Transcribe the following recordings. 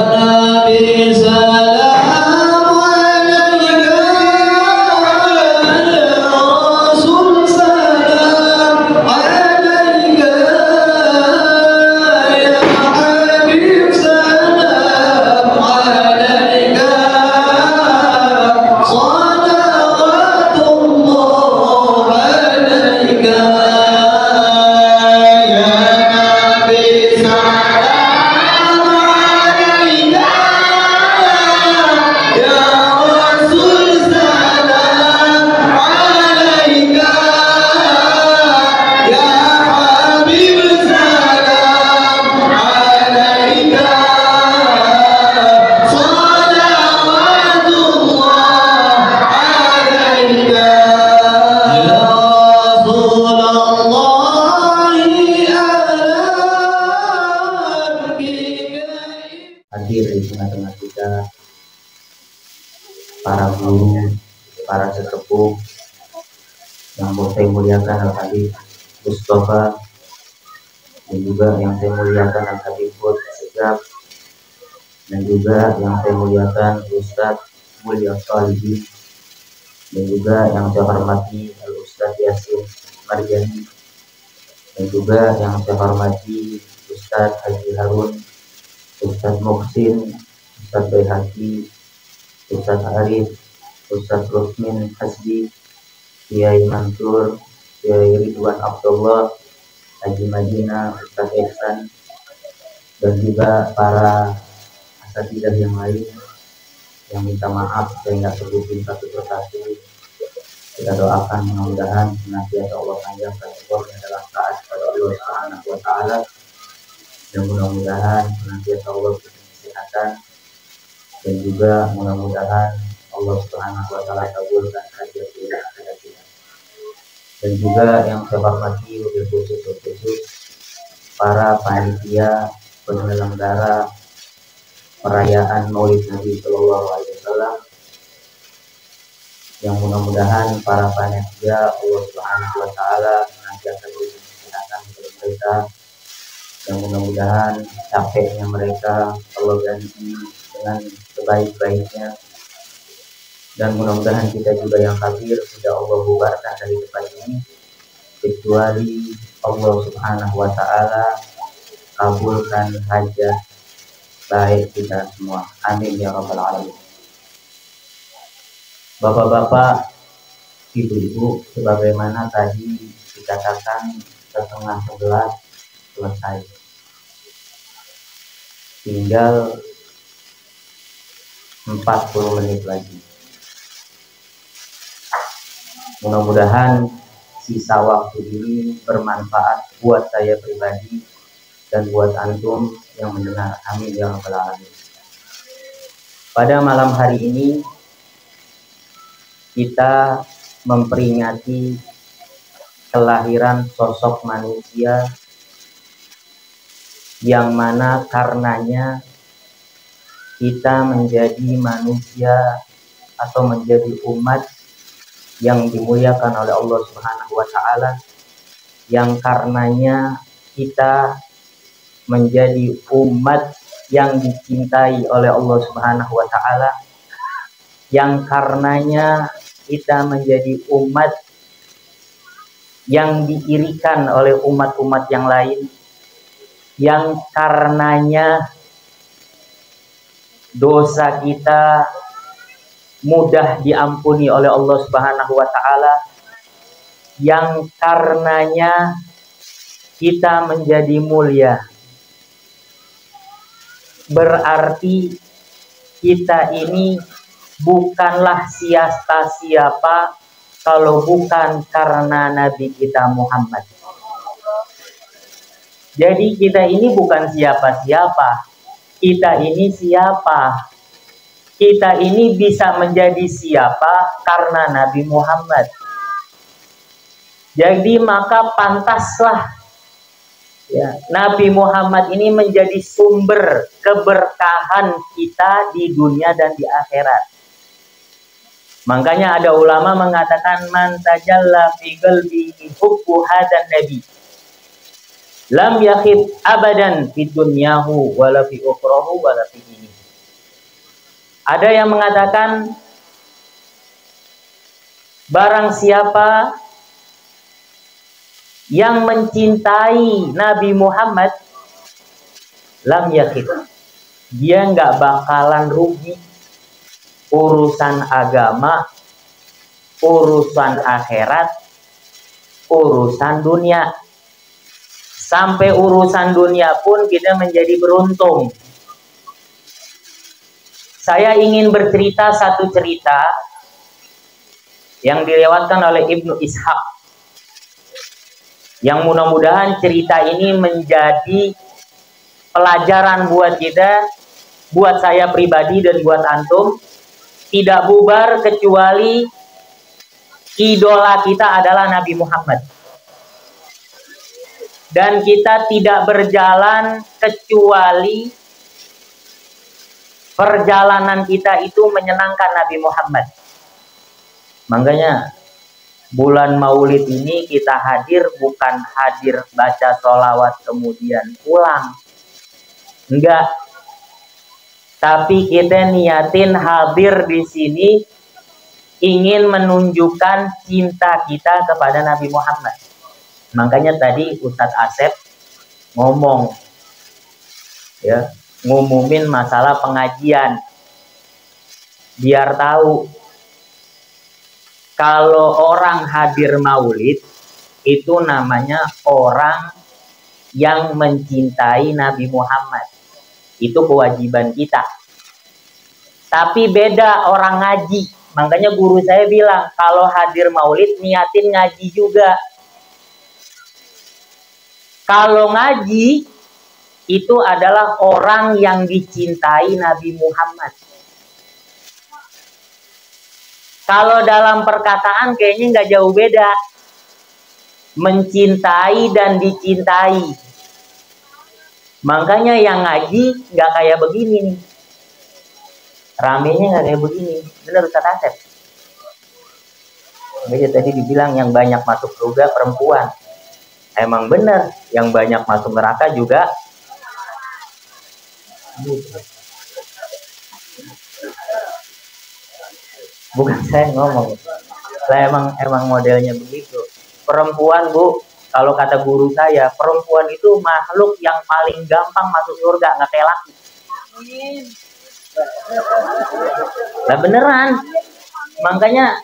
Nabi salam alaika, ya Rasul salam alaika, ya Habib salam alaika, salawatullah alaika, ya Nabi salam alaika, ya Rasul salam alaika, ya Habib salam alaika, salawatullah alaika, ya Rasulullah hadir di tengah-tengah kita para guru, para sesepuh yang saya muliakan Al-Habib Mustafa, dan juga yang saya muliakan Al-Habib Segaf, dan juga yang saya muliakan Ustadz Mulya Salihin, dan juga yang saya hormati Al-Ustadz Yasin Marjani, dan juga yang saya hormati Ustadz Haji Harun, Ustadz Muhsin, Ustadz Bayhaqi, Ustadz Arif, Ustadz Rusmin Hasbi, Kiai Mansur, Kiai Ridwan Abdullah, Haji Madinah, Ustadz Ihsan, dan juga para asatidzah yang lain yang minta maaf saya nggak sebutin satu persatu. Kita doakan mudah-mudahan senantiasa Allah panjangkan umurnya dalam taat kepada Allah Subhanahu wa Ta'ala, dan mudah-mudahan senantiasa Allah beri kesehatan, dan juga mudah-mudahan Allah Subhanahu wa Ta'ala kabulkan hajat kita. Dan juga yang saya hormati wabil khusus para panitia penyelenggara perayaan Maulid Nabi Sallallahu Alaihi Wasallam, yang mudah-mudahan para panitia Allah Subhanahu wa Ta'ala senantiasa beri kesehatan kepada mereka, dan mudah-mudahan capeknya mereka Allah ganti dengan sebaik-baiknya, dan mudah-mudahan kita juga yang hadir tidak Allah bubarkan dari tempat ini kecuali Allah Subhanahu wa Ta'ala kabulkan hajat baik kita semua. Amin ya rabbal alamin. Bapak-bapak, ibu-ibu, sebagaimana tadi dikatakan 10:30 selesai. Tinggal 40 menit lagi. Mudah-mudahan sisa waktu ini bermanfaat buat saya pribadi dan buat antum yang mendengar. Amin ya rabbal alamin. Pada malam hari ini kita memperingati kelahiran sosok manusia yang mana karenanya kita menjadi manusia atau menjadi umat yang dimuliakan oleh Allah Subhanahu wa Ta'ala, yang karenanya kita menjadi umat yang dicintai oleh Allah Subhanahu wa Ta'ala, yang karenanya kita menjadi umat yang diirikan oleh umat-umat yang lain, yang karenanya dosa kita mudah diampuni oleh Allah Subhanahu wa Ta'ala, yang karenanya kita menjadi mulia. Berarti kita ini bukanlah siapa kalau bukan karena Nabi kita Muhammad. Jadi kita ini bukan siapa-siapa. Kita ini siapa? Kita ini bisa menjadi siapa karena Nabi Muhammad. Jadi maka pantaslah ya, Nabi Muhammad ini menjadi sumber keberkahan kita di dunia dan di akhirat. Makanya ada ulama mengatakan man tajalla fi qalbihi hubbu hadan nabi lam yakhib abadan fi dunyahu wala fi ukhrahu wala fi dinihi. Ada yang mengatakan barang siapa yang mencintai Nabi Muhammad lam yakhif, dia nggak bakalan rugi urusan agama, urusan akhirat, urusan dunia. Sampai urusan dunia pun kita menjadi beruntung. Saya ingin bercerita satu cerita yang dilewatkan oleh Ibnu Ishaq, yang mudah-mudahan cerita ini menjadi pelajaran buat kita, buat saya pribadi dan buat antum. Tidak bubar kecuali idola kita adalah Nabi Muhammad. Dan kita tidak berjalan kecuali perjalanan kita itu menyenangkan Nabi Muhammad. Makanya bulan Maulid ini kita hadir bukan hadir baca sholawat kemudian pulang. Enggak. Tapi kita niatin hadir di sini ingin menunjukkan cinta kita kepada Nabi Muhammad. Makanya tadi Ustadz Asep ngomong, ya, ngumumin masalah pengajian, biar tahu kalau orang hadir maulid itu namanya orang yang mencintai Nabi Muhammad. Itu kewajiban kita. Tapi beda orang ngaji. Makanya guru saya bilang kalau hadir maulid niatin ngaji juga. Kalau ngaji itu adalah orang yang dicintai Nabi Muhammad. Kalau dalam perkataan kayaknya nggak jauh beda. Mencintai dan dicintai. Makanya yang ngaji nggak kayak begini nih. Ramenya nggak kayak begini. Bener Ustaz Asep. Makanya tadi dibilang yang banyak masuk surga perempuan. Emang bener, yang banyak masuk neraka juga. Bukan saya ngomong. Saya emang modelnya begitu. Perempuan, Bu, kalau kata guru saya, perempuan itu makhluk yang paling gampang masuk surga, nggak kayak laki. Lah beneran. Makanya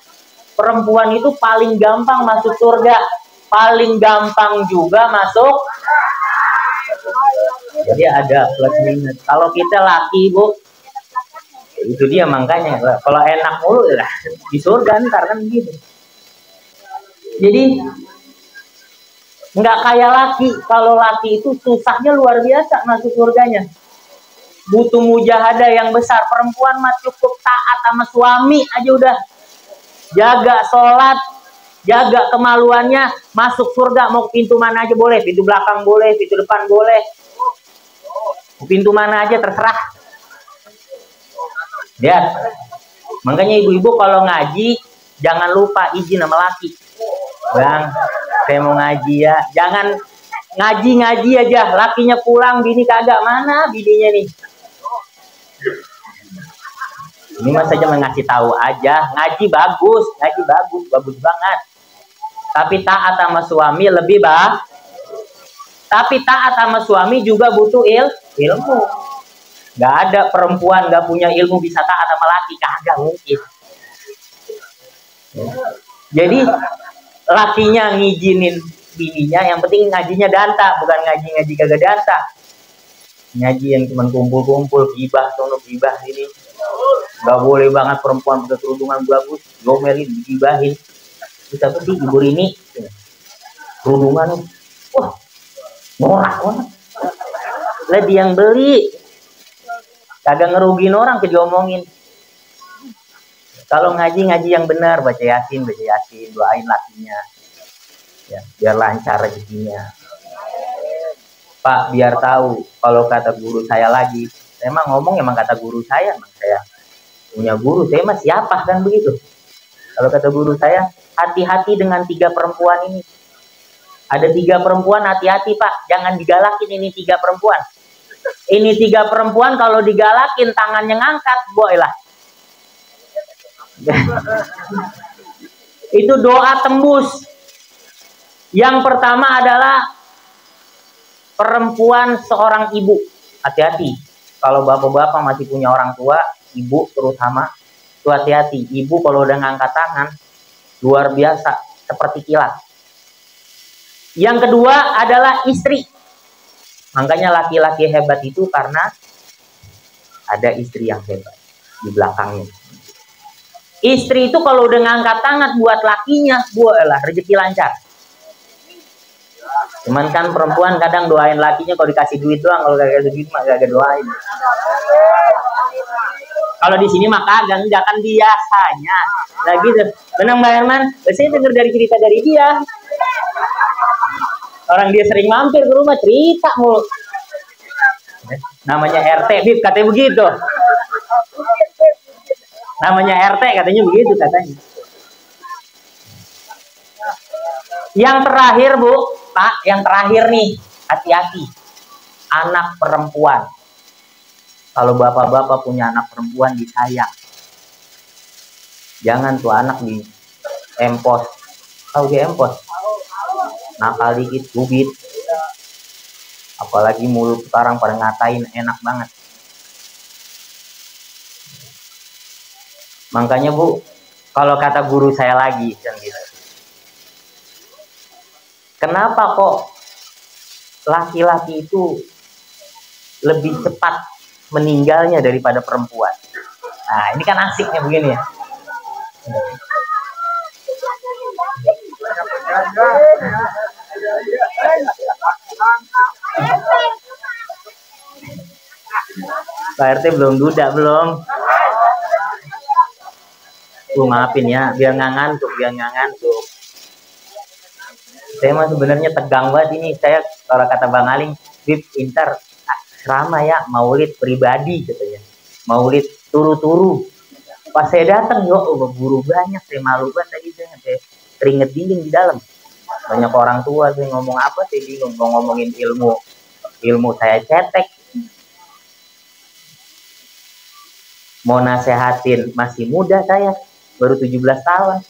perempuan itu paling gampang masuk surga. Paling gampang juga masuk. Jadi ada plus minus. Kalau kita laki, Bu, itu dia makanya. Kalau enak mulu lah di surga ntar kan gitu. Jadi nggak kayak laki. Kalau laki itu susahnya luar biasa masuk surganya. Butuh mujahadah yang besar. Perempuan mah cukup taat sama suami aja udah. Jaga sholat, jaga kemaluannya, masuk surga. Mau pintu mana aja boleh, pintu belakang boleh, pintu depan boleh, pintu mana aja terserah. Lihat, makanya ibu-ibu kalau ngaji jangan lupa izin sama laki. Bang, saya mau ngaji ya. Jangan ngaji aja, lakinya pulang, bini kagak. Mana bininya nih? Ini mas saja mengasih tahu aja, ngaji bagus banget. Tapi taat sama suami lebih bah. Tapi taat sama suami juga butuh ilmu. Gak ada perempuan gak punya ilmu bisa taat sama laki, kagak mungkin. Jadi lakinya ngizinin bininya, yang penting ngajinya danta, bukan ngaji kagak danta. Ngaji yang cuma kumpul-kumpul, gibah sono gibah sini. Gak boleh banget perempuan pakai kerudungan bagus, gomelin, digibahin. Terus apa sih ibu ini kerudungan, wah norak banget. Lah dia yang beli, kagak ngerugin orang, kediomongin. Kalau ngaji yang benar, baca yasin, doain lakinya, ya biar lancar rezekinya. Pak, biar tahu, kalau kata guru saya lagi, emang ngomong emang kata guru saya, emang saya punya guru, saya mah siapa kan begitu. Kalau kata guru saya, hati-hati dengan 3 perempuan ini. Ada 3 perempuan, hati-hati Pak, jangan digalakin ini 3 perempuan. Ini 3 perempuan kalau digalakin tangannya ngangkat, boy lah. Itu doa tembus. Yang pertama adalah perempuan seorang ibu. Hati-hati. Kalau bapak-bapak masih punya orang tua, ibu terutama, itu hati-hati. Ibu kalau udah ngangkat tangan, luar biasa, seperti kilat. Yang kedua adalah istri. Makanya laki-laki hebat itu karena ada istri yang hebat di belakangnya. Istri itu kalau udah ngangkat tangan buat lakinya, bualah rezeki lancar. Cuman kan perempuan kadang doain lakinya kalau dikasih duit doang, kalau gak dikasih duit mah gak doain. Kalau di sini mah kagak, enggak kan biasanya. Nah gitu. Benang Mbak Herman, saya dengar dari cerita dari dia. Orang dia sering mampir ke rumah cerita mulu. Namanya RT, Bib, katanya begitu. Namanya RT katanya begitu katanya. Yang terakhir Bu, Pak, yang terakhir nih, hati-hati. Anak perempuan. Kalau bapak-bapak punya anak perempuan disayang. Jangan tuh anak di empos. Tahu di empos? Nakal dikit, bubit. Apalagi mulut sekarang pada ngatain enak banget. Makanya Bu, kalau kata guru saya lagi, gitu. Kenapa kok laki-laki itu lebih cepat meninggalnya daripada perempuan? Nah, ini kan asiknya begini ya. Pak RT belum duda belum? Maafin ya, biar nggak ngantuk. Saya mah sebenarnya tegang banget ini. Saya kalau kata Bang Aling, Bib, intar asrama ya, maulid pribadi katanya. Maulid turu-turu. Pas saya datang, guru banyak, saya malu banget tadi, saya keringet dingin di dalam. Banyak orang tua, saya ngomong apa, saya bingung. Mau ngomongin ilmu saya cetek. Mau nasehatin, masih muda saya, baru 17 tahun.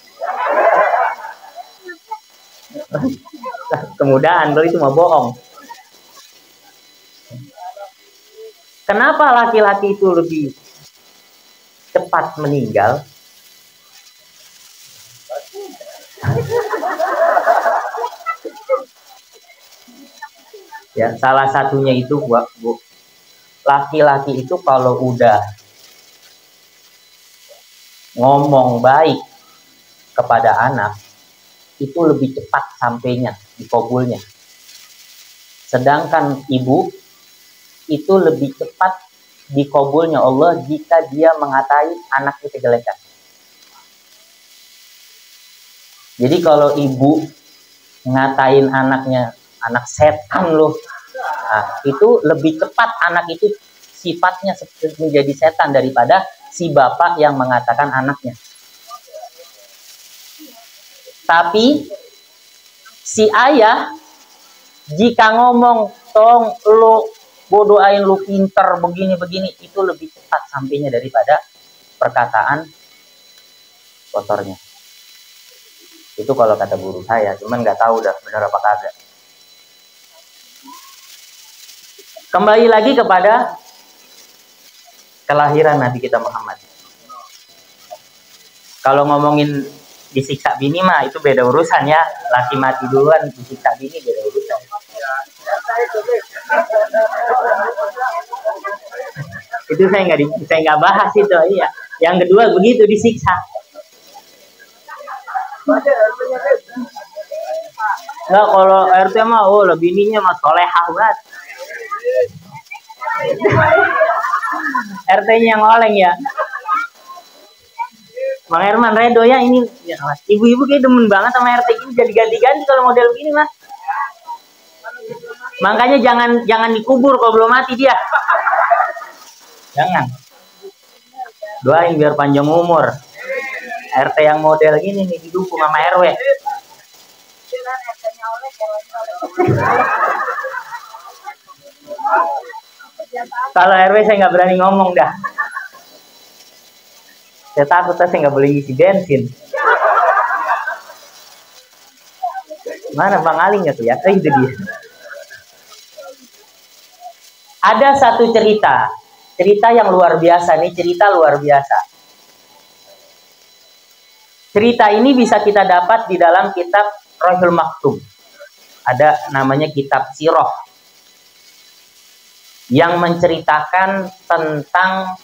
Kemudahan, kalau itu mah bohong. Kenapa laki-laki itu lebih cepat meninggal? Ya, salah satunya itu Bu. Laki-laki itu kalau udah ngomong baik kepada anak, itu lebih cepat sampainya, dikabulnya. Sedangkan ibu itu lebih cepat dikabulnya Allah jika dia mengatai anaknya kejelekan. Jadi kalau ibu ngatain anaknya, anak setan loh, nah, itu lebih cepat anak itu sifatnya menjadi setan daripada si bapak yang mengatakan anaknya. Tapi si ayah jika ngomong, tong lo bodoain lu pinter begini-begini, itu lebih cepat sampainya daripada perkataan kotornya. Itu kalau kata guru saya, cuman nggak tahu udah benar apa kagak. Kembali lagi kepada kelahiran Nabi kita Muhammad. Kalau ngomongin disiksa bini mah itu beda urusan ya. Laki mati duluan, disiksa bini beda urusan. Itu saya nggak bahas itu, iya. Yang kedua begitu disiksa. Ya kalau RT mah lebih bininya mah solehah banget. RT-nya yang oleng ya. Bang Herman Redo ya ini ya, ibu-ibu kayak demen banget sama RT ini, jadi ganti-ganti kalau model begini Mas. Makanya jangan dikubur kalau belum mati dia. Jangan. Doain biar panjang umur. RT yang model gini nih didukung sama RW. Kalau RW saya nggak berani ngomong dah. Saya takut saya nggak boleh isi bensin. Mana Bang Alingnya tuh ya? Itu dia. Ada satu cerita yang luar biasa nih, cerita luar biasa. Cerita ini bisa kita dapat di dalam kitab Rohul Maktum. Ada namanya kitab Sirah yang menceritakan tentang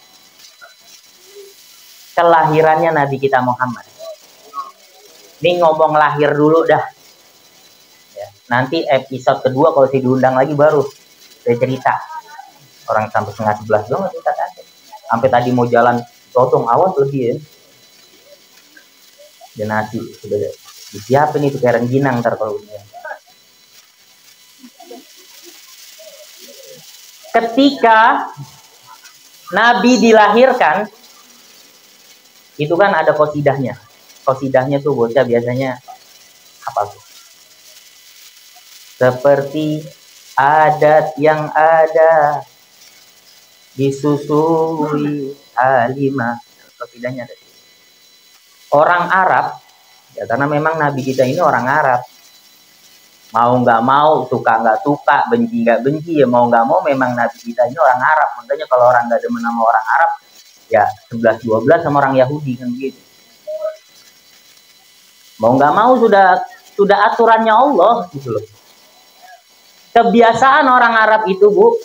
kelahirannya Nabi kita Muhammad. Ini ngomong lahir dulu dah. Ya, nanti episode kedua kalau saya diundang lagi baru saya cerita. Orang sampai 10:30 doang cerita tadi. Sampai tadi mau jalan totong awas tuh dia. Dan nasi sudah disiapin itu kayak rengginang ntar kalau udah. Ketika Nabi dilahirkan, itu kan ada qasidahnya. Qasidahnya tuh bocah biasanya apa tuh? Seperti adat yang ada disusui Halimah. Qasidah-nya ada. Orang Arab, ya karena memang Nabi kita ini orang Arab. Mau nggak mau, suka nggak suka, benci nggak benci, ya mau nggak mau memang Nabi kita ini orang Arab. Makanya kalau orang nggak demen sama orang Arab, ya 11-12 sama orang Yahudi kan begitu. Mau nggak mau sudah aturannya Allah gitu loh. Kebiasaan orang Arab itu, Bu,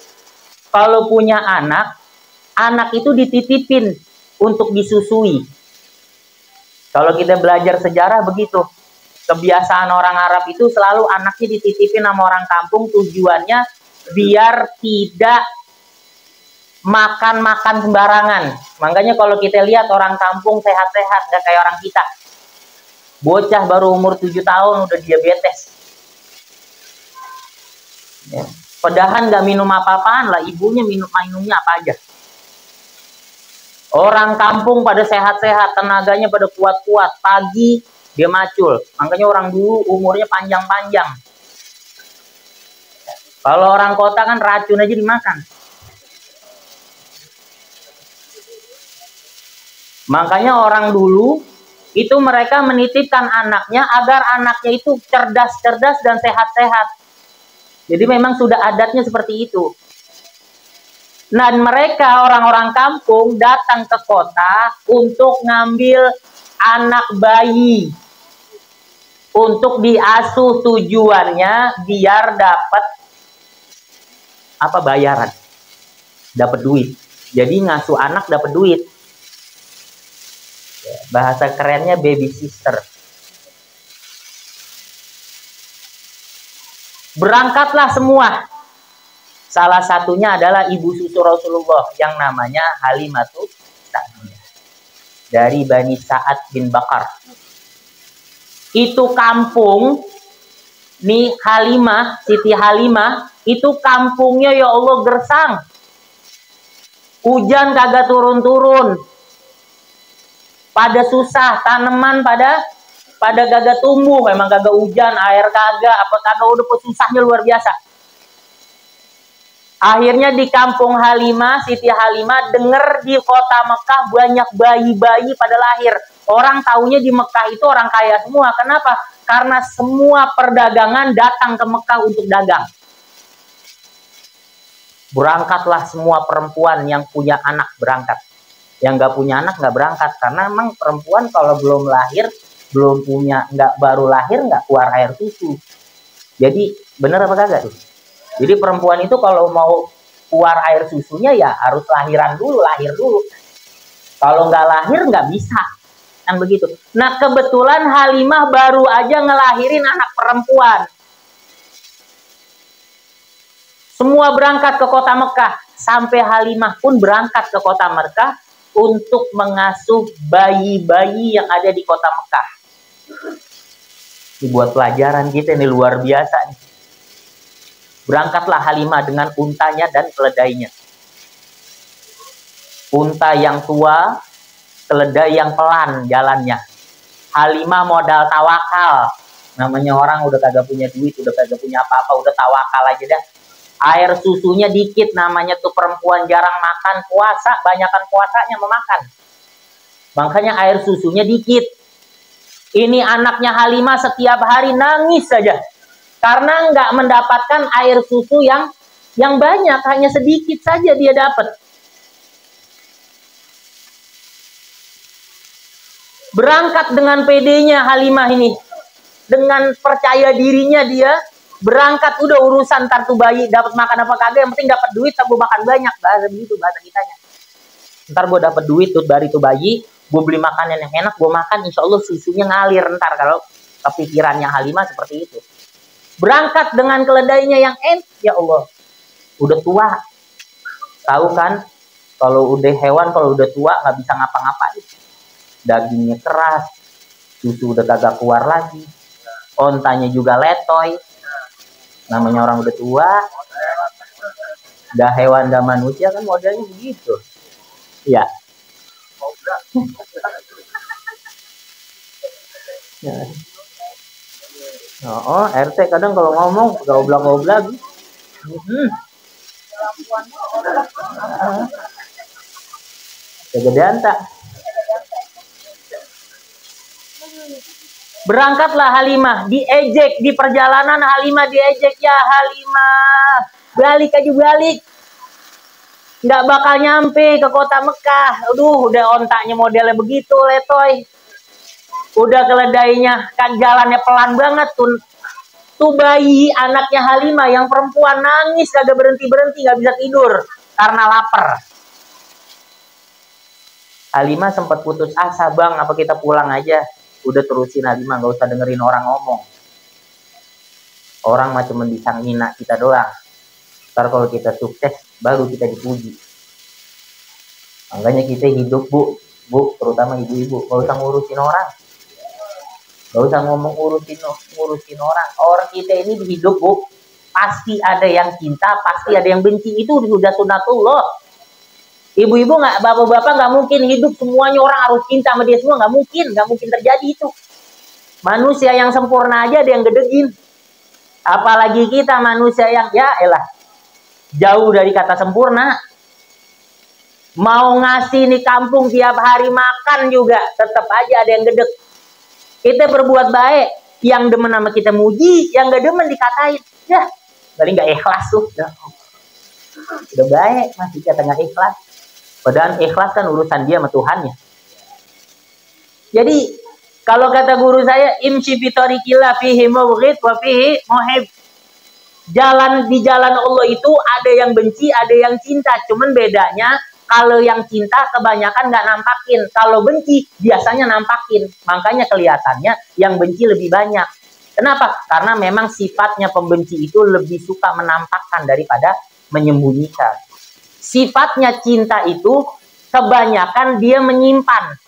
kalau punya anak itu dititipin untuk disusui. Kalau kita belajar sejarah begitu. Kebiasaan orang Arab itu selalu anaknya dititipin sama orang kampung, tujuannya biar tidak makan-makan sembarangan. Makanya kalau kita lihat orang kampung sehat-sehat, gak kayak orang kita. Bocah baru umur 7 tahun udah diabetes. Ya. Padahal gak minum apa-apaan lah, ibunya minumnya apa aja. Orang kampung pada sehat-sehat, tenaganya pada kuat-kuat. Pagi dia macul. Makanya orang dulu umurnya panjang-panjang. Kalau orang kota kan racun aja dimakan. Makanya orang dulu itu mereka menitipkan anaknya agar anaknya itu cerdas-cerdas dan sehat-sehat. Jadi memang sudah adatnya seperti itu. Nah, mereka orang-orang kampung datang ke kota untuk ngambil anak bayi untuk diasuh, tujuannya biar dapat apa, bayaran, dapat duit. Jadi ngasuh anak dapat duit. Bahasa kerennya baby sister. Berangkatlah semua. Salah satunya adalah ibu susu Rasulullah yang namanya Halimatus Sa'diyah dari Bani Sa'ad bin Bakar. Itu kampung nih Halimah, Siti Halimah, itu kampungnya ya Allah gersang. Hujan kagak turun-turun. Pada susah, tanaman pada kagak tumbuh, memang kagak hujan, air kagak, apa kagak, udah susahnya luar biasa. Akhirnya di kampung Halimah, Siti Halimah denger di kota Mekah banyak bayi-bayi pada lahir. Orang taunya di Mekah itu orang kaya semua. Kenapa? Karena semua perdagangan datang ke Mekah untuk dagang. Berangkatlah semua perempuan yang punya anak berangkat. Yang nggak punya anak nggak berangkat. Karena memang perempuan kalau belum lahir, belum punya, nggak baru lahir nggak keluar air susu. Jadi bener apa kagak tuh? Jadi perempuan itu kalau mau keluar air susunya ya harus lahiran dulu, lahir dulu. Kalau nggak lahir nggak bisa, kan begitu. Nah kebetulan Halimah baru aja ngelahirin anak perempuan. Semua berangkat ke kota Mekah, sampai Halimah pun berangkat ke kota Mekah untuk mengasuh bayi-bayi yang ada di kota Mekah. Ini buat pelajaran kita, ini luar biasa nih. Berangkatlah Halimah dengan untanya dan keledainya. Unta yang tua, keledai yang pelan jalannya. Halimah modal tawakal. Namanya orang udah kagak punya duit, udah kagak punya apa-apa, udah tawakal aja dah. Air susunya dikit, namanya tuh perempuan jarang makan, puasa, banyakan puasanya memakan. Makanya air susunya dikit. Ini anaknya Halimah setiap hari nangis saja. Karena nggak mendapatkan air susu yang banyak, hanya sedikit saja dia dapat. Berangkat dengan PD-nya Halimah ini. Dengan percaya dirinya dia berangkat, udah urusan ntar tuh bayi dapat makan apa kagak, yang penting dapat duit, gue makan banyak, bahasa begitu bahasa kitanya. Ntar gue dapat duit tuh dari tuh bayi, gue beli makanan yang enak, gue makan, insya Allah susunya ngalir ntar, kalau kepikirannya Halimah seperti itu. Berangkat dengan keledainya yang ya Allah, udah tua. Tahu kan, kalau udah hewan, kalau udah tua nggak bisa ngapa-ngapain. Dagingnya keras, susu udah kagak keluar lagi, ontanya juga letoy. Namanya orang udah tua, dah hewan dah manusia kan modelnya begitu. Ya. Oh, RT kadang kalau ngomong goblak-goblak. Kegedean tak? Berangkatlah Halimah, diejek di perjalanan. Halimah diejek, ya Halimah, balik aja balik, nggak bakal nyampe ke kota Mekah. Aduh, udah ontaknya modelnya begitu, letoy. Udah keledainya kan jalannya pelan banget tuh. Tuh bayi anaknya Halimah yang perempuan nangis kagak berhenti-berhenti, nggak bisa tidur karena lapar. Halimah sempat putus asa, bang, apa kita pulang aja? Udah terusin Halimah, nggak usah dengerin orang ngomong. Orang macam bisa ngina kita doang. Ntar kalau kita sukses baru kita dipuji. Makanya kita hidup, bu, terutama ibu-ibu, nggak usah ngurusin orang, nggak usah ngomong ngurusin orang. Orang kita ini hidup, bu, pasti ada yang cinta, pasti ada yang benci. Itu sudah sunatullah. Ibu-ibu nggak, bapak-bapak nggak mungkin hidup semuanya orang harus cinta sama dia semua, nggak mungkin terjadi itu. Manusia yang sempurna aja ada yang gedegin, apalagi kita manusia yang jauh dari kata sempurna. Mau ngasih nih kampung tiap hari makan juga tetap aja ada yang gedeg. Kita berbuat baik, yang demen sama kita muji, yang gak demen dikatain. Ya, paling nggak ikhlas tuh. Udah baik masih kata nggak ikhlas. Padahal ikhlas kan urusan dia sama Tuhannya. Jadi kalau kata guru saya, imshi fi tariqillah fihi mubghid wa fihi muhib. Di jalan Allah itu ada yang benci, ada yang cinta. Cuman bedanya kalau yang cinta kebanyakan nggak nampakin. Kalau benci biasanya nampakin. Makanya kelihatannya yang benci lebih banyak. Kenapa? Karena memang sifatnya pembenci itu lebih suka menampakkan daripada menyembunyikan. Sifatnya cinta itu kebanyakan dia menyimpan.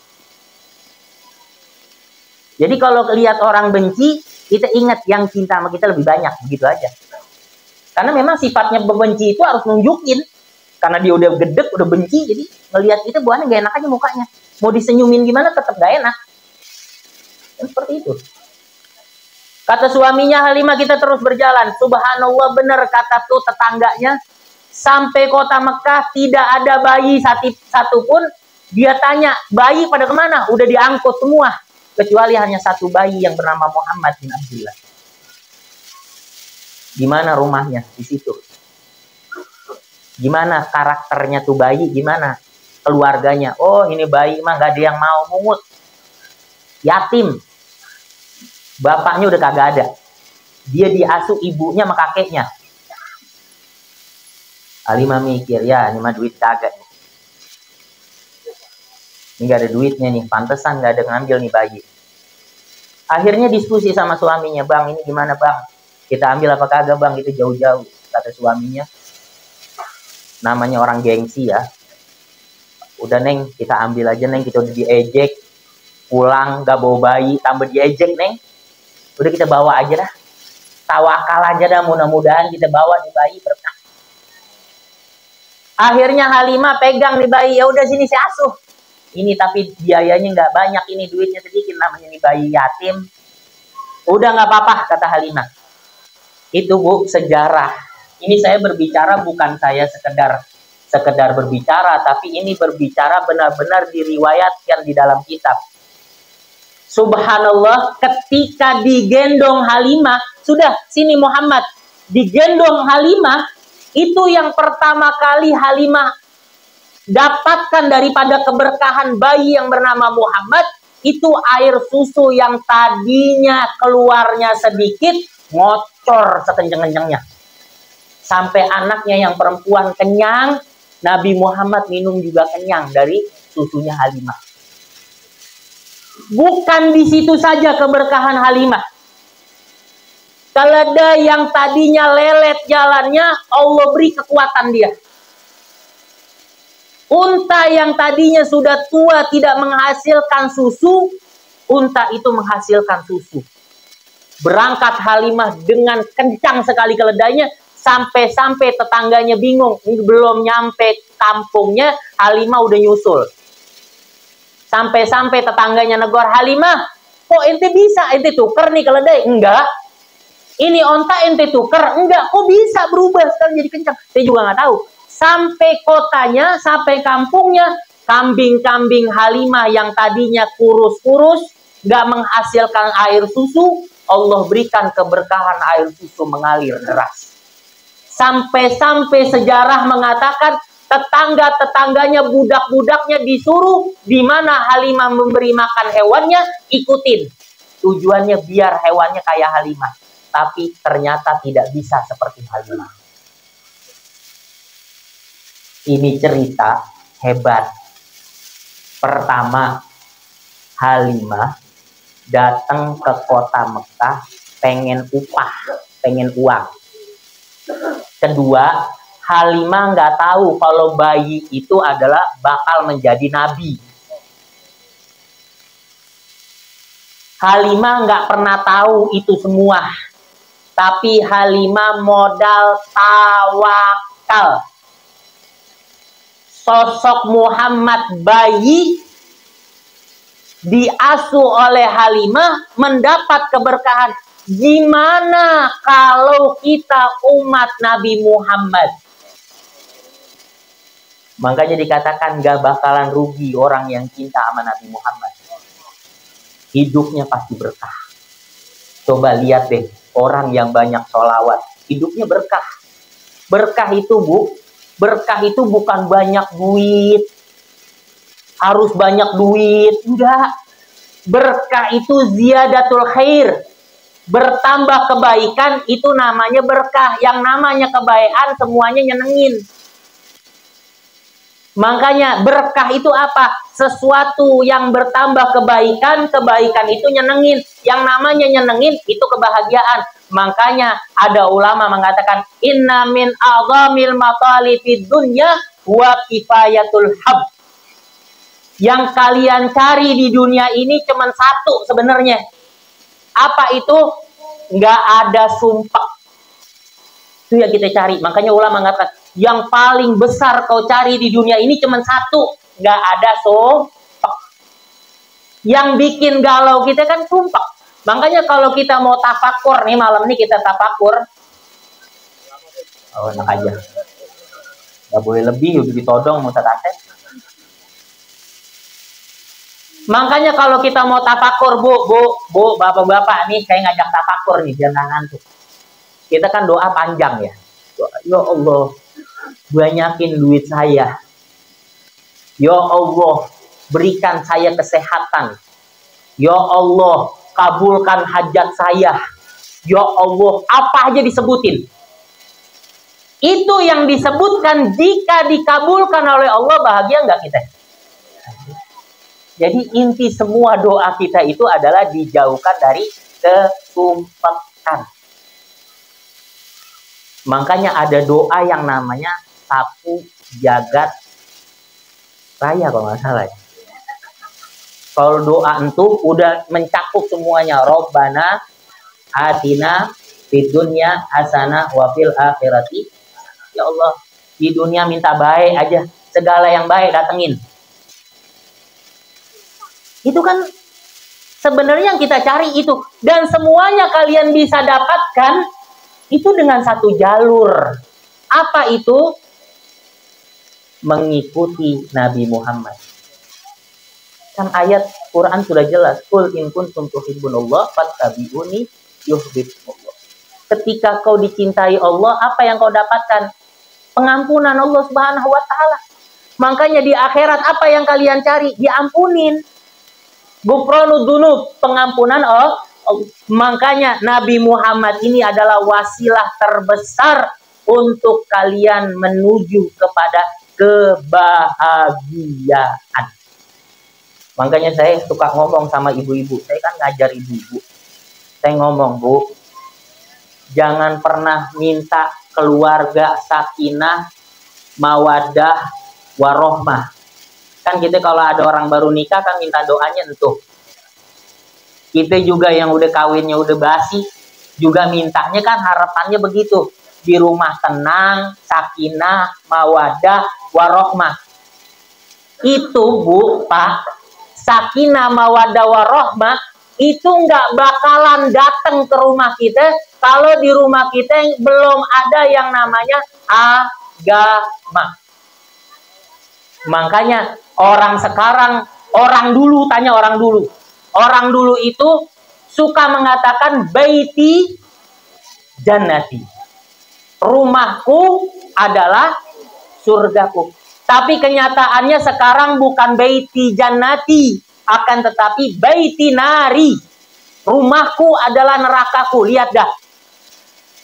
Jadi kalau lihat orang benci, kita ingat yang cinta sama kita lebih banyak, begitu aja. Karena memang sifatnya pembenci itu harus nunjukin. Karena dia udah gedek, udah benci, jadi ngelihat kita buahnya gak enak aja mukanya. Mau disenyumin gimana tetap gak enak. Dan seperti itu. Kata suaminya Halimah, kita terus berjalan. Subhanallah, benar kata tuh tetangganya. Sampai kota Mekah tidak ada bayi satupun. Dia tanya, bayi pada kemana? Udah diangkut semua. Kecuali hanya satu bayi yang bernama Muhammad bin Abdullah. Gimana rumahnya? Di situ. Gimana karakternya tuh bayi? Gimana keluarganya? Oh, ini bayi mah gak ada yang mau, mungut. Yatim. Bapaknya udah kagak ada. Dia diasuh ibunya sama kakeknya. Halimah mikir, ya ini mah duit kagak. Ini gak ada duitnya nih, pantesan gak ada ngambil nih bayi. Akhirnya diskusi sama suaminya, bang ini gimana bang? Kita ambil apa kagak bang? Itu jauh-jauh. Kata suaminya, namanya orang gengsi ya. Udah neng, kita ambil aja neng, kita udah diejek. Pulang gak bawa bayi, tambah diejek neng. Udah kita bawa aja dah. Tawakal aja dah, mudah-mudahan kita bawa nih bayi berkah. Akhirnya Halimah pegang nih bayi, ya udah sini saya asuh. Ini tapi biayanya nggak banyak, ini duitnya sedikit, namanya nih bayi yatim. Udah nggak apa-apa kata Halimah. Itu bu sejarah. Ini saya berbicara bukan saya sekedar sekedar berbicara, tapi ini berbicara benar-benar diriwayatkan di dalam kitab. Subhanallah, ketika digendong Halimah, sudah sini Muhammad, digendong Halimah, itu yang pertama kali Halimah dapatkan daripada keberkahan bayi yang bernama Muhammad, itu air susu yang tadinya keluarnya sedikit, ngocor sekenceng-kencengnya. Sampai anaknya yang perempuan kenyang, Nabi Muhammad minum juga kenyang dari susunya Halimah. Bukan di situ saja keberkahan Halimah. Keledai yang tadinya lelet jalannya, Allah beri kekuatan dia. Unta yang tadinya sudah tua tidak menghasilkan susu, unta itu menghasilkan susu. Berangkat Halimah dengan kencang sekali keledainya, sampai-sampai tetangganya bingung. Belum nyampe kampungnya, Halimah udah nyusul. Sampai-sampai tetangganya negor, Halimah, kok ente bisa? Ente tuker nih keledai? Enggak. Ini onta ente tuker? Enggak. Kok bisa berubah sekarang jadi kencang? Saya juga nggak tahu. Sampai kotanya, sampai kampungnya, kambing-kambing Halimah yang tadinya kurus-kurus, nggak menghasilkan air susu, Allah berikan keberkahan air susu mengalir deras. Sampai-sampai sejarah mengatakan, tetangga-tetangganya, budak-budaknya disuruh di mana Halimah memberi makan hewannya, ikutin. Tujuannya biar hewannya kayak Halimah. Tapi ternyata tidak bisa seperti Halimah. Ini cerita hebat. Pertama, Halimah datang ke kota Mekah pengen upah, pengen uang. Kedua, Halimah nggak tahu kalau bayi itu adalah bakal menjadi nabi. Halimah nggak pernah tahu itu semua. Tapi Halimah modal tawakal. Sosok Muhammad bayi diasuh oleh Halimah mendapat keberkahan. Gimana kalau kita umat Nabi Muhammad? Makanya dikatakan gak bakalan rugi orang yang cinta sama Nabi Muhammad. Hidupnya pasti berkah. Coba lihat deh, orang yang banyak sholawat, hidupnya berkah. Berkah itu berkah itu bukan banyak duit. Harus banyak duit, enggak. Berkah itu ziyadatul khair. Bertambah kebaikan itu namanya berkah. Yang namanya kebaikan semuanya nyenengin. Makanya berkah itu apa? Sesuatu yang bertambah kebaikan, kebaikan itu nyenengin. Yang namanya nyenengin itu kebahagiaan. Makanya ada ulama mengatakan inna min a'zamil matali fid dunya wa kifayatul hab. Yang kalian cari di dunia ini cuma satu sebenarnya. Apa itu? Nggak ada sumpah. Itu yang kita cari. Makanya ulama mengatakan yang paling besar kau cari di dunia ini cuma satu, nggak ada sumpah. Yang bikin galau kita kan sumpah. Makanya kalau kita mau tafakur nih, malam ini kita tafakur. Oh, enak aja. Nggak boleh lebih, udah ditodong Ustaz Asep. Makanya kalau kita mau tafakur, bu, bapak-bapak nih, saya ngajak tafakur nih, biar nggak ngantuk. Kita kan doa panjang ya. Ya Allah, banyakin duit saya. Ya Allah, berikan saya kesehatan. Ya Allah, kabulkan hajat saya. Ya Allah, apa aja disebutin. Itu yang disebutkan jika dikabulkan oleh Allah, bahagia nggak kita? Jadi inti semua doa kita itu adalah dijauhkan dari kesumpahan. Makanya ada doa yang namanya sapu jagat raya kalau nggak salah. Kalau doa itu udah mencakup semuanya. Robbana atina fid dunya hasanah wa fil akhirati. Ya Allah, di dunia minta baik aja, segala yang baik datengin. Itu kan sebenarnya yang kita cari itu. Dan semuanya kalian bisa dapatkan itu dengan satu jalur. Apa itu? mengikuti Nabi Muhammad. Kan ayat Quran sudah jelas, qul in kuntum tuhibbunallah fattabi'uni yuhibbukumullah. Ketika kau dicintai Allah, apa yang kau dapatkan? Pengampunan Allah Subhanahu wa taala. Makanya di akhirat apa yang kalian cari? Diampunin. Ghufranud dzunub, pengampunan Allah. Makanya Nabi Muhammad ini adalah wasilah terbesar untuk kalian menuju kepada kebahagiaan. Makanya saya suka ngomong sama ibu-ibu. Saya kan ngajar ibu-ibu. Saya ngomong, Bu, jangan pernah minta keluarga sakinah, mawaddah, warohmah. Kan kita kalau ada orang baru nikah kan minta doanya tuh. Kita juga yang udah kawinnya udah basi, juga mintanya kan harapannya begitu. Di rumah tenang, sakinah, mawaddah, warohmah. Itu Bu, Pak, sakinah, mawaddah, warohmah itu nggak bakalan datang ke rumah kita kalau di rumah kita belum ada yang namanya agama. Makanya orang sekarang, orang dulu, tanya orang dulu. Orang dulu itu suka mengatakan baiti jannati. Rumahku adalah surgaku. Tapi kenyataannya sekarang bukan baiti jannati, akan tetapi baiti nari. Rumahku adalah nerakaku. Lihat dah.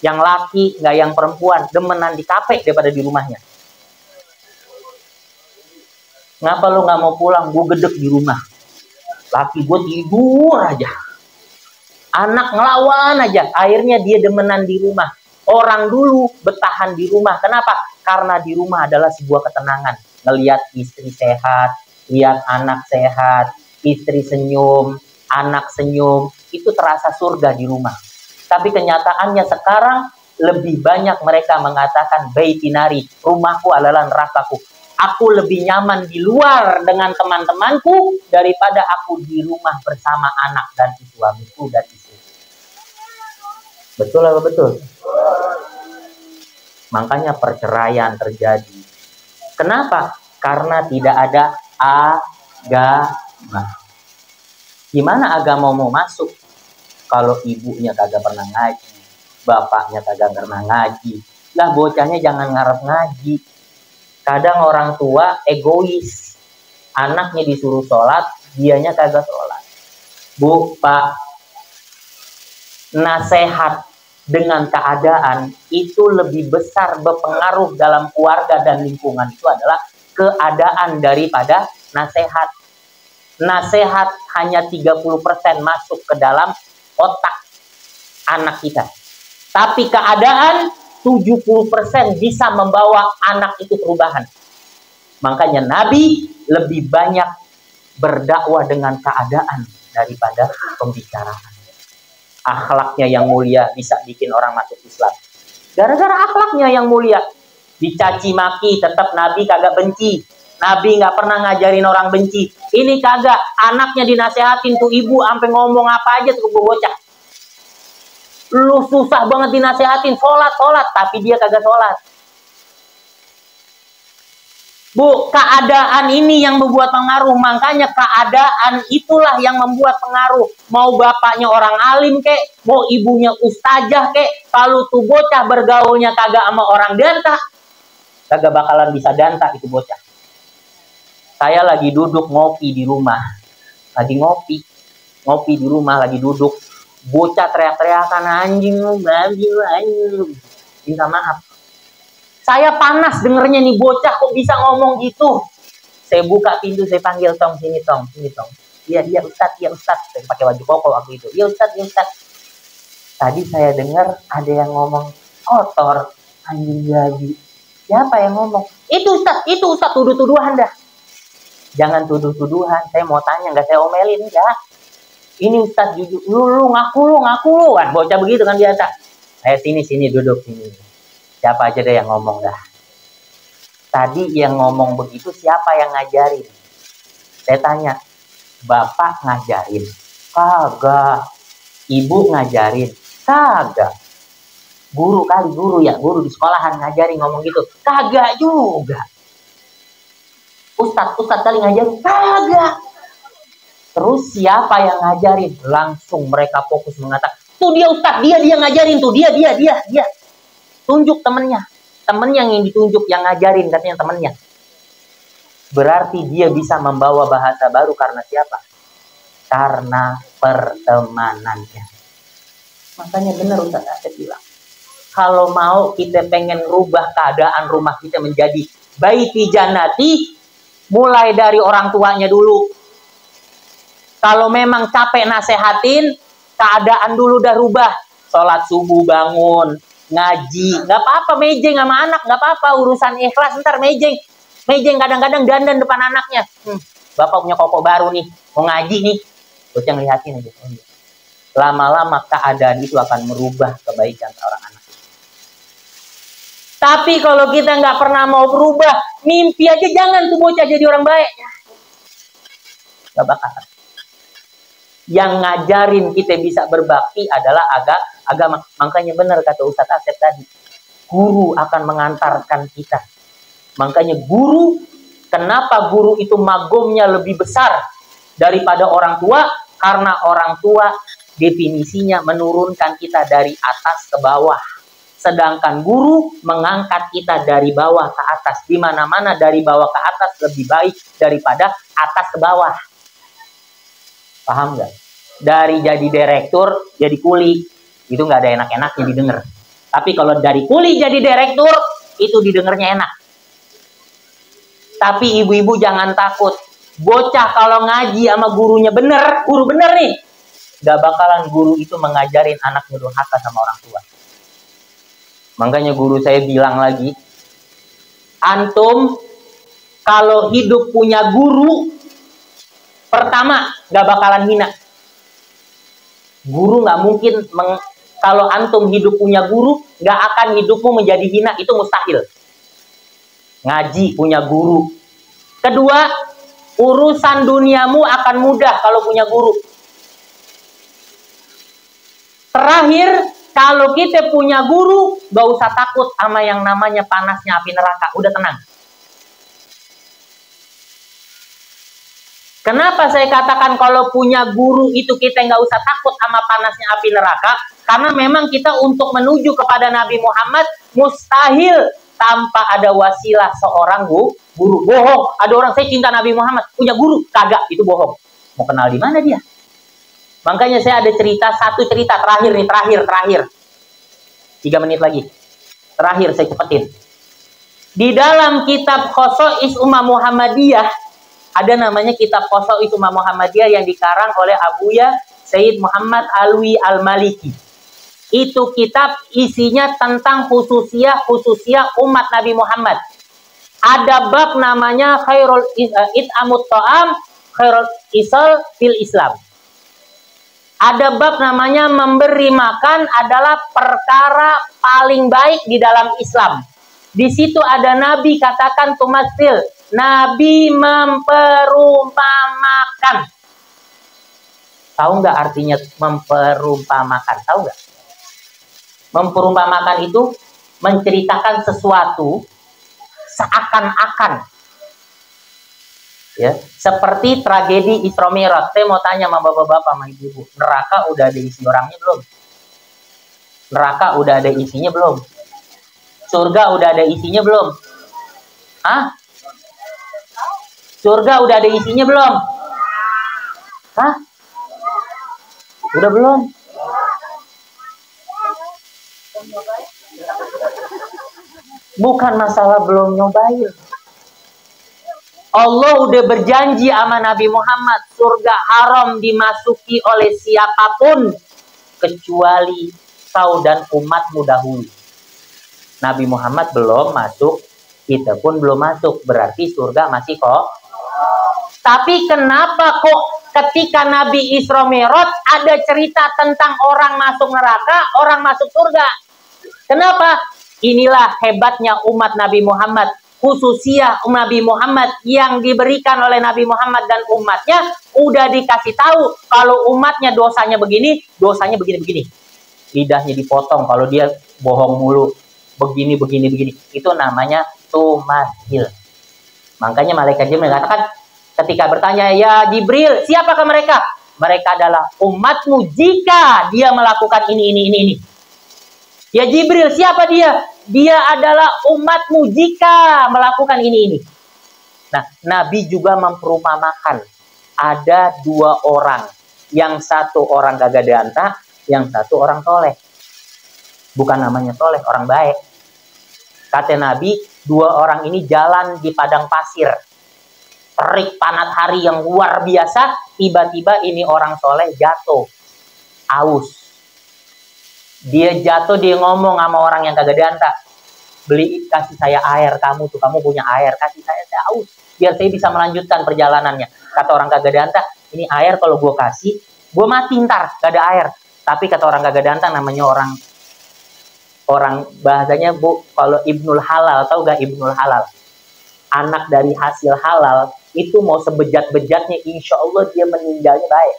Yang laki, nggak yang perempuan, demenan di kafe daripada di rumahnya. Ngapa lu nggak mau pulang? Gue gedek di rumah. Laki gue tidur aja. Anak ngelawan aja. Akhirnya dia demenan di rumah. Orang dulu bertahan di rumah. Kenapa? Karena di rumah adalah sebuah ketenangan. Ngelihat istri sehat, lihat anak sehat, istri senyum, anak senyum. Itu terasa surga di rumah. Tapi kenyataannya sekarang lebih banyak mereka mengatakan baitinari. Rumahku adalah nerakaku. Aku lebih nyaman di luar dengan teman-temanku daripada aku di rumah bersama anak dan suamiku dan istri. Betul atau betul? Makanya perceraian terjadi. Kenapa? Karena tidak ada agama. Gimana agama mau masuk kalau ibunya kagak pernah ngaji, bapaknya kagak pernah ngaji? Lah bocahnya jangan ngarep ngaji. Kadang orang tua egois. Anaknya disuruh sholat, dianya kagak sholat. Bu, Pak, nasihat dengan keadaan itu lebih besar berpengaruh dalam keluarga dan lingkungan itu adalah keadaan daripada nasihat. Nasihat hanya 30% masuk ke dalam otak anak kita. Tapi keadaan 70% bisa membawa anak itu perubahan. Makanya Nabi lebih banyak berdakwah dengan keadaan daripada pembicaraan. Akhlaknya yang mulia bisa bikin orang masuk Islam. Gara-gara akhlaknya yang mulia. Dicaci maki tetap Nabi kagak benci. Nabi nggak pernah ngajarin orang benci. Ini kagak. Anaknya dinasehatin tuh ibu sampai ngomong apa aja tuh bocah. Lu susah banget dinasehatin sholat, tapi dia kagak sholat. Bu, keadaan ini yang membuat pengaruh. Makanya keadaan itulah yang membuat pengaruh. Mau bapaknya orang alim kek, mau ibunya ustazah kek, kalau tuh bocah bergaulnya kagak sama orang danta, kagak bakalan bisa danta itu bocah. Saya lagi duduk ngopi di rumah. Lagi ngopi di rumah, lagi duduk. Bocah teriak-teriakan, anjing lu, babi lu, anjing lu. Minta maaf. Saya panas dengernya nih bocah kok bisa ngomong gitu. Saya buka pintu, saya panggil Tong, sini Tong, sini Tong. Iya Ustaz, iya Ustaz. Saya pakai baju koko waktu itu. Iya Ustaz, iya Ustaz. Tadi saya dengar ada yang ngomong kotor, anjing babi. Siapa yang ngomong? Itu Ustaz, tuduh-tuduhan dah. Jangan tuduh-tuduhan. Saya mau tanya, nggak saya omelin, enggak. Ini Ustaz jujur, lu ngaku lu. Kan bocah begitu kan biasa. Sini duduk sini. Siapa aja deh yang ngomong dah. Tadi yang ngomong begitu siapa yang ngajarin? Saya tanya, bapak ngajarin? Kagak. Ibu ngajarin? Kagak. Guru di sekolahan ngajarin ngomong gitu? Kagak juga. Ustadz kali ngajarin? Kagak. Terus siapa yang ngajarin? Langsung mereka fokus mengatakan, tuh dia Ustadz, dia ngajarin tuh, dia. Tunjuk temennya. Temennya yang ditunjuk, yang ngajarin katanya temennya. Berarti dia bisa membawa bahasa baru karena siapa? Karena pertemanannya. Makanya benar Ustaz Asep bilang, kalau mau kita pengen rubah keadaan rumah kita menjadi baiti jannati, mulai dari orang tuanya dulu. Kalau memang capek nasehatin, keadaan dulu udah rubah. Sholat subuh bangun, ngaji, nggak apa-apa mejeng sama anak, nggak apa-apa, urusan ikhlas ntar mejeng kadang-kadang dandan depan anaknya. Bapak punya koko baru nih, mau ngaji nih, bocah ngeliatin aja. Lama-lama keadaan itu akan merubah kebaikan seorang anak. Tapi kalau kita nggak pernah mau berubah, mimpi aja jangan tuh bocah jadi orang baik. Gak bakal. Yang ngajarin kita bisa berbakti adalah agama. Makanya benar kata Ustadz Asep tadi, guru akan mengantarkan kita. Makanya guru, kenapa guru itu magomnya lebih besar daripada orang tua? Karena orang tua definisinya menurunkan kita dari atas ke bawah. Sedangkan guru mengangkat kita dari bawah ke atas. Di mana-mana dari bawah ke atas lebih baik daripada atas ke bawah. Paham nggak? Dari jadi direktur, jadi kuli, itu nggak ada enak-enaknya didengar. Tapi kalau dari kuli jadi direktur, itu didengarnya enak. Tapi ibu-ibu jangan takut. Bocah kalau ngaji sama gurunya bener, guru bener nih, gak bakalan guru itu mengajarin anaknya durhaka sama orang tua. Makanya guru saya bilang lagi, antum kalau hidup punya guru, pertama gak bakalan hina. Guru gak mungkin, kalau antum hidup punya guru, gak akan hidupmu menjadi hina, itu mustahil. Ngaji punya guru. Kedua, urusan duniamu akan mudah kalau punya guru. Terakhir, kalau kita punya guru, gak usah takut sama yang namanya panasnya api neraka. Udah tenang. Kenapa saya katakan kalau punya guru itu kita gak usah takut sama panasnya api neraka? Karena memang kita untuk menuju kepada Nabi Muhammad mustahil tanpa ada wasilah seorang guru. Bohong. Ada orang, saya cinta Nabi Muhammad, punya guru. Kagak, itu bohong. Mau kenal di mana dia? Makanya saya ada satu cerita terakhir nih, terakhir. 3 menit lagi. Terakhir saya cepetin. Di dalam kitab Khosois Ummah Muhammadiyah, ada namanya kitab Khosois Ummah Muhammadiyah yang dikarang oleh Abuya Sayyid Muhammad Alwi Al-Maliki. Itu kitab isinya tentang khususiyah umat Nabi Muhammad. Ada bab namanya khairul it'amut ta'am, khairul isal fil Islam. Ada bab namanya memberi makan adalah perkara paling baik di dalam Islam. Di situ ada Nabi katakan tumasil, Nabi memperumpamakan. Tahu nggak artinya memperumpamakan? Tahu nggak? Memperumpamakan itu menceritakan sesuatu seakan-akan, ya, seperti tragedi Isra Mi'raj. Saya mau tanya sama bapak-bapak, sama ibu-ibu, neraka udah ada isi orangnya belum? Neraka udah ada isinya belum? Surga udah ada isinya belum? Hah? Surga udah ada isinya belum? Hah? Udah belum? Bukan masalah belum nyobain. Allah udah berjanji sama Nabi Muhammad, surga haram dimasuki oleh siapapun kecuali kau dan umatmu dahulu. Nabi Muhammad belum masuk, kita pun belum masuk, berarti surga masih kok. Tapi kenapa kok ketika Nabi Isra Mi'raj ada cerita tentang orang masuk neraka, orang masuk surga? Kenapa? Inilah hebatnya umat Nabi Muhammad, khususnya Nabi Muhammad yang diberikan oleh Nabi Muhammad dan umatnya udah dikasih tahu kalau umatnya dosanya begini, begini. Lidahnya dipotong kalau dia bohong mulu, begini. Itu namanya tumathil. Makanya malaikat Jibril mengatakan ketika bertanya, ya Jibril, siapakah mereka? Mereka adalah umatmu jika dia melakukan ini. Ya Jibril, siapa dia? Dia adalah umatmu jika melakukan ini. Nah, Nabi juga memperumpamakan ada dua orang. Yang satu orang gagadanta, yang satu orang soleh. Bukan namanya soleh, orang baik. Kata Nabi, dua orang ini jalan di padang pasir. Terik panas hari yang luar biasa, tiba-tiba ini orang soleh jatuh, aus. Dia jatuh, dia ngomong sama orang yang kagak danta, kasih saya air, kamu punya air, kasih saya aus, biar saya bisa melanjutkan perjalanannya. Kata orang kagak danta, ini air kalau gue kasih, gue mati ntar, gak ada air. Tapi kata orang kagak danta, namanya orang bahasanya bu, kalau Ibnul Halal, tahu gak Ibnul Halal? Anak dari hasil halal, itu mau sebejat-bejatnya, insya Allah dia meninggalnya baik.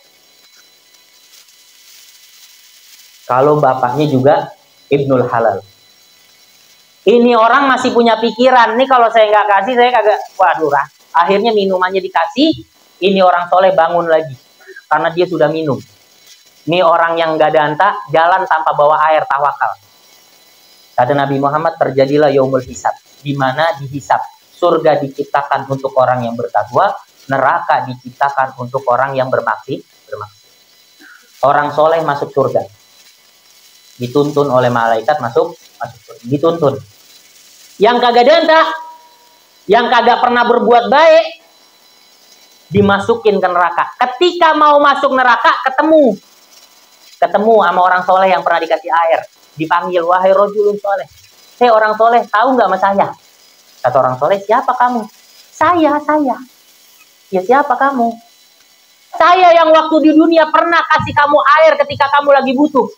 Kalau bapaknya juga Ibnul Halal. Ini orang masih punya pikiran, nih kalau saya nggak kasih, saya kagak, waduh, akhirnya minumannya dikasih, ini orang soleh bangun lagi, karena dia sudah minum. Ini orang yang nggak danta, jalan tanpa bawa air, tawakal. Kata Nabi Muhammad, terjadilah yaumul hisab, di mana dihisab. Surga diciptakan untuk orang yang bertakwa, neraka diciptakan untuk orang yang bermaksiat. Orang soleh masuk surga, dituntun oleh malaikat masuk surga, dituntun. Yang kagak danta, yang kagak pernah berbuat baik, dimasukin ke neraka. Ketika mau masuk neraka, ketemu sama orang soleh yang pernah dikasih air, dipanggil, wahai rojulun soleh, saya orang soleh, tahu nggak sama saya? Kata orang soleh, siapa kamu? Saya. Ya siapa kamu? Saya yang waktu di dunia pernah kasih kamu air ketika kamu lagi butuh.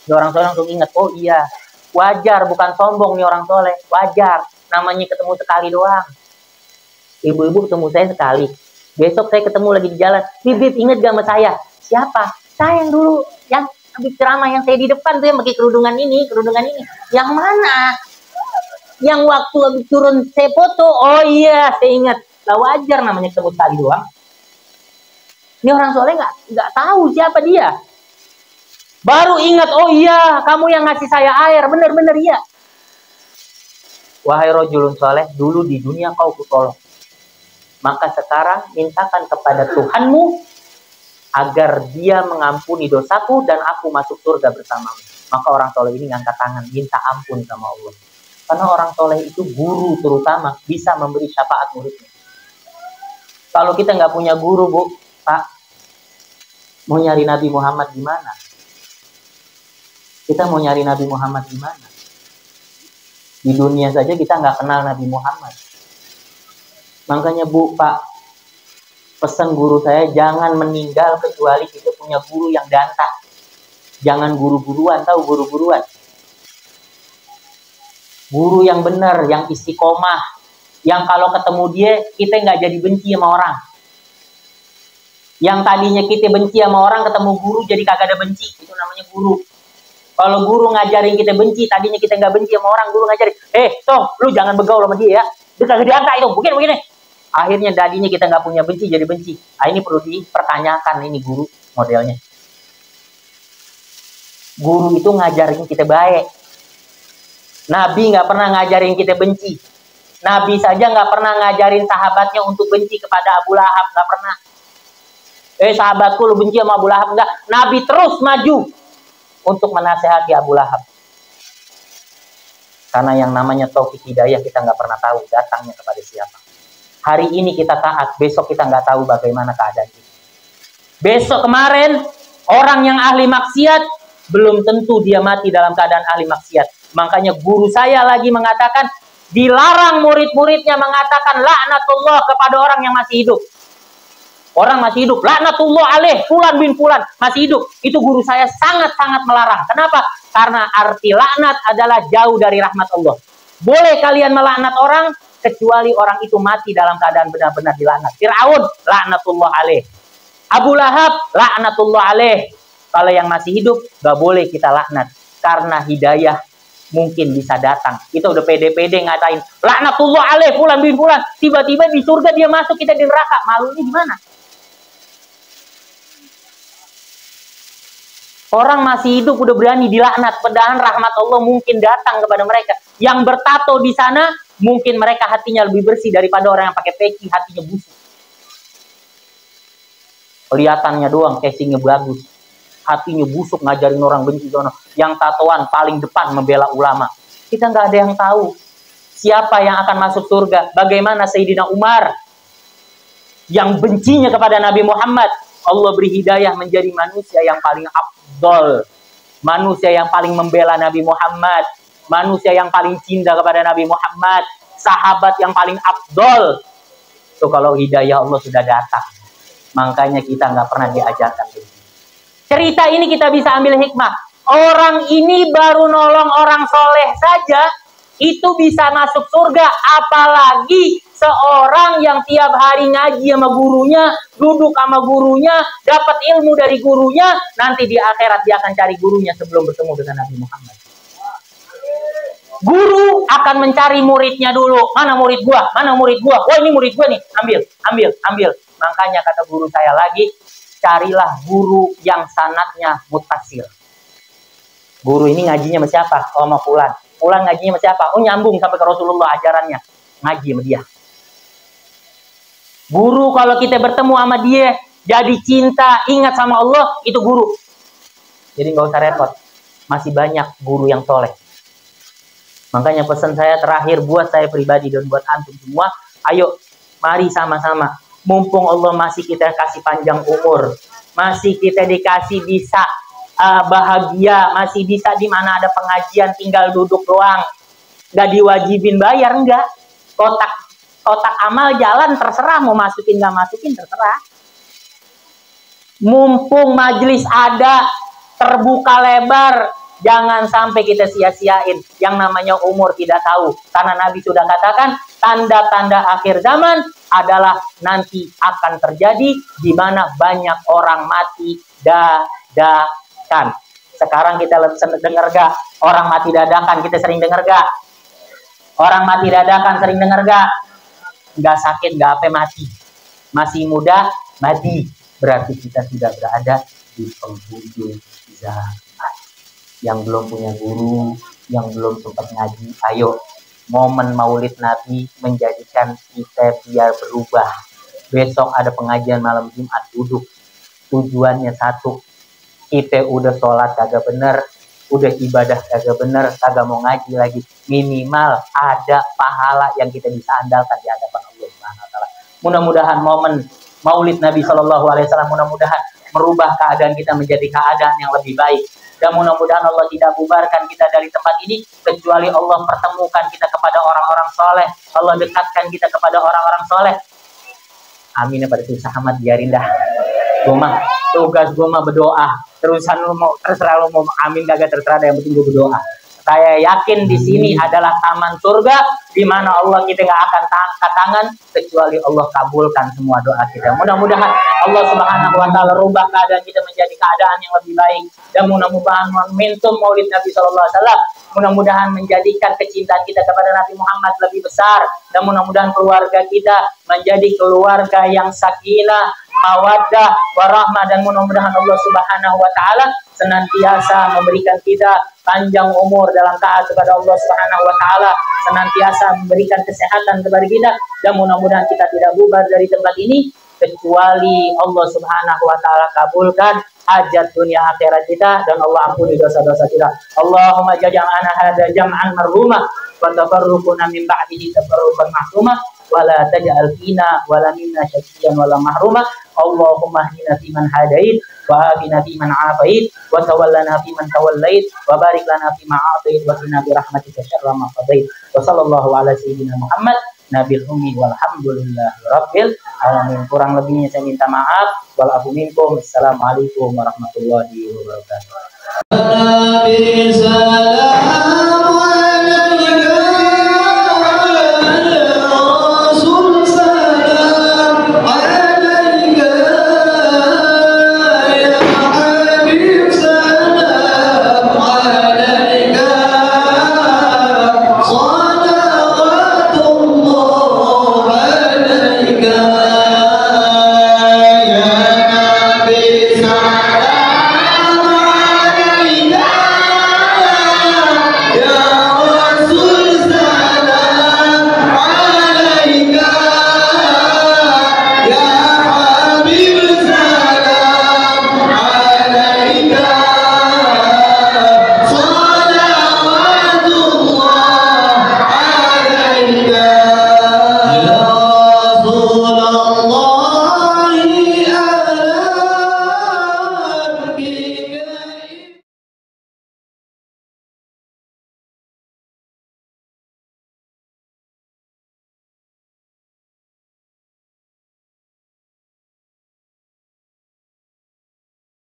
Ya, orang soleh langsung ingat, oh iya, wajar, bukan sombong nih orang soleh, wajar. Namanya ketemu sekali doang. Ibu-ibu ketemu saya sekali. Besok saya ketemu lagi di jalan. Bib, inget gak sama saya? Siapa? Saya yang dulu, yang habis ceramah yang saya di depan tuh yang pakai kerudungan ini. Yang mana? Yang waktu habis turun saya foto, oh iya saya ingat. Lah wajar, namanya ketemu sekali doang. Ini orang soleh nggak tahu siapa dia. Baru ingat, oh iya kamu yang ngasih saya air, bener iya. Wahai rojulun soleh, dulu di dunia kau kutolong. Maka sekarang mintakan kepada Tuhanmu agar dia mengampuni dosaku dan aku masuk surga bersamamu. Maka orang soleh ini ngangkat tangan, minta ampun sama Allah. Karena orang soleh itu guru terutama, bisa memberi syafaat muridnya. Kalau kita nggak punya guru, Bu, Pak, mau nyari Nabi Muhammad di mana? Kita mau nyari Nabi Muhammad di mana? Di dunia saja kita nggak kenal Nabi Muhammad. Makanya Bu, Pak, pesan guru saya, jangan meninggal kecuali kita punya guru yang danta. Jangan guru-guruan, tahu guru-guruan. Guru yang benar, yang istiqomah, yang kalau ketemu dia kita nggak jadi benci sama orang. Yang tadinya kita benci sama orang, ketemu guru jadi kagak ada benci, itu namanya guru. Kalau guru ngajarin kita benci, tadinya kita nggak benci sama orang, guru ngajarin, Tong, lu jangan begaul sama dia ya, dia kagak diangkat itu, begini. Akhirnya tadinya kita nggak punya benci jadi benci. Ini perlu dipertanyakan, ini guru modelnya. Guru itu ngajarin kita baik. Nabi nggak pernah ngajarin kita benci. Nabi saja nggak pernah ngajarin sahabatnya untuk benci kepada Abu Lahab, nggak pernah. Sahabatku lu benci sama Abu Lahab, enggak. Nabi terus maju untuk menasehati Abu Lahab. Karena yang namanya taufik hidayah kita nggak pernah tahu datangnya kepada siapa. Hari ini kita taat, besok kita nggak tahu bagaimana keadaan kita. Besok kemarin orang yang ahli maksiat belum tentu dia mati dalam keadaan ahli maksiat. Makanya guru saya lagi mengatakan, dilarang murid-muridnya mengatakan laknatullah kepada orang yang masih hidup. Orang masih hidup, laknatullah alaih fulan bin fulan, masih hidup. Itu guru saya sangat-sangat melarang. Kenapa? Karena arti laknat adalah jauh dari rahmat Allah. Boleh kalian melaknat orang, kecuali orang itu mati dalam keadaan benar-benar dilaknat. Fir'aun, laknatullah alaih. Abu Lahab, laknatullah alaih. Kalau yang masih hidup, gak boleh kita laknat. Karena hidayah mungkin bisa datang. Kita udah pede-pede ngatain laknatullah alaih fulan bin fulan, tiba-tiba di surga dia masuk, kita di neraka. Malunya gimana? Orang masih hidup udah berani dilaknat, padahal rahmat Allah mungkin datang kepada mereka. Yang bertato di sana, mungkin mereka hatinya lebih bersih daripada orang yang pakai peci, hatinya busuk. Kelihatannya doang, casingnya bagus. Hatinya busuk, ngajarin orang benci. Yang tatoan paling depan membela ulama. Kita nggak ada yang tahu siapa yang akan masuk surga. Bagaimana Sayyidina Umar yang bencinya kepada Nabi Muhammad, Allah beri hidayah menjadi manusia yang paling afdol, manusia yang paling membela Nabi Muhammad, manusia yang paling cinta kepada Nabi Muhammad, sahabat yang paling afdol. So kalau hidayah Allah sudah datang, makanya kita nggak pernah diajarkan. Cerita ini kita bisa ambil hikmah. Orang ini baru nolong orang soleh saja, itu bisa masuk surga. Apalagi seorang yang tiap hari ngaji sama gurunya, duduk sama gurunya, dapat ilmu dari gurunya, nanti di akhirat dia akan cari gurunya sebelum bertemu dengan Nabi Muhammad. Guru akan mencari muridnya dulu. Mana murid gua? Mana murid gua? Wah, ini murid gua nih. Ambil. Makanya kata guru saya lagi, carilah guru yang sanadnya mutasil. Guru ini ngajinya sama siapa? Oh, sama Fulan. Fulan ngajinya sama siapa? Oh, nyambung sampai ke Rasulullah ajarannya. Ngaji sama dia. Guru kalau kita bertemu sama dia, jadi cinta, ingat sama Allah, itu guru. Jadi nggak usah repot. Masih banyak guru yang soleh. Makanya pesan saya terakhir buat saya pribadi dan buat antum semua, ayo mari sama-sama. Mumpung Allah masih kita kasih panjang umur, masih kita dikasih bisa bahagia, masih bisa di mana ada pengajian tinggal duduk doang, nggak diwajibin bayar, enggak. Kotak amal jalan terserah, mau masukin nggak masukin terserah. Mumpung majelis ada, terbuka lebar, jangan sampai kita sia-siain. Yang namanya umur tidak tahu. Karena Nabi sudah katakan, tanda-tanda akhir zaman adalah nanti akan terjadi di mana banyak orang mati dadakan. Sekarang kita dengar gak? Orang mati dadakan kita sering dengar gak? Orang mati dadakan sering dengar gak? Nggak sakit, nggak apa mati. Masih muda, mati. Berarti kita sudah berada di penghujung zaman. Yang belum punya guru, yang belum sempat ngaji, ayo momen maulid Nabi menjadikan kita biar berubah. Besok ada pengajian malam Jumat, duduk. Tujuannya satu, kita udah sholat kagak bener, udah ibadah kagak bener, kagak mau ngaji lagi. Minimal ada pahala yang kita bisa andalkan di hadapan Allah Subhanahu wa taala. Mudah-mudahan momen maulid Nabi SAW mudah-mudahan merubah keadaan kita menjadi keadaan yang lebih baik. Dan mudah-mudahan Allah tidak bubarkan kita dari tempat ini kecuali Allah pertemukan kita kepada orang-orang soleh. Allah dekatkan kita kepada orang-orang soleh. Amin ya pada susah amat, biarin dah. Tugas gue mah berdoa. Terusan lu mau terserah, lu mau amin kagak terserah, yang penting gue berdoa. Saya yakin di sini adalah taman surga di mana Allah kita nggak akan angkat tangan kecuali Allah kabulkan semua doa kita. Mudah-mudahan Allah Subhanahu wa taala rubah keadaan kita menjadi keadaan yang lebih baik, dan mudah-mudahan momentum Maulid Nabi sallallahu alaihi wasallam mudah-mudahan menjadikan kecintaan kita kepada Nabi Muhammad lebih besar, dan mudah-mudahan keluarga kita menjadi keluarga yang sakinah, mawaddah, warahmah, dan mudah-mudahan Allah Subhanahu wa taala senantiasa memberikan kita panjang umur dalam taat kepada Allah Subhanahu wa taala, senantiasa memberikan kesehatan kepada kita, dan mudah-mudahan kita tidak bubar dari tempat ini kecuali Allah Subhanahu wa taala kabulkan hajat dunia akhirat kita, dan Allah ampuni dosa-dosa kita. Allahumma ja'alna hadza jam'an marhumah wa tafarruquna min ba'dihi tafarruqan mahsumah wa la taj'al fina wa la minna syaqiyyan wa la mahrumah. Allahumma hdina fiman hadait wa afina fiman afait wa tawallana fiman tawallait wa barik lana fima atait wa qina bi rahmatika syarra ma qadait. Wa sallallahu ala sayyidina Muhammad nabil ummi walhamdulillahi rabbil alamin. Kurang lebihnya saya minta maaf. Wal afu minkum. Assalamualaikum warahmatullahi wabarakatuh.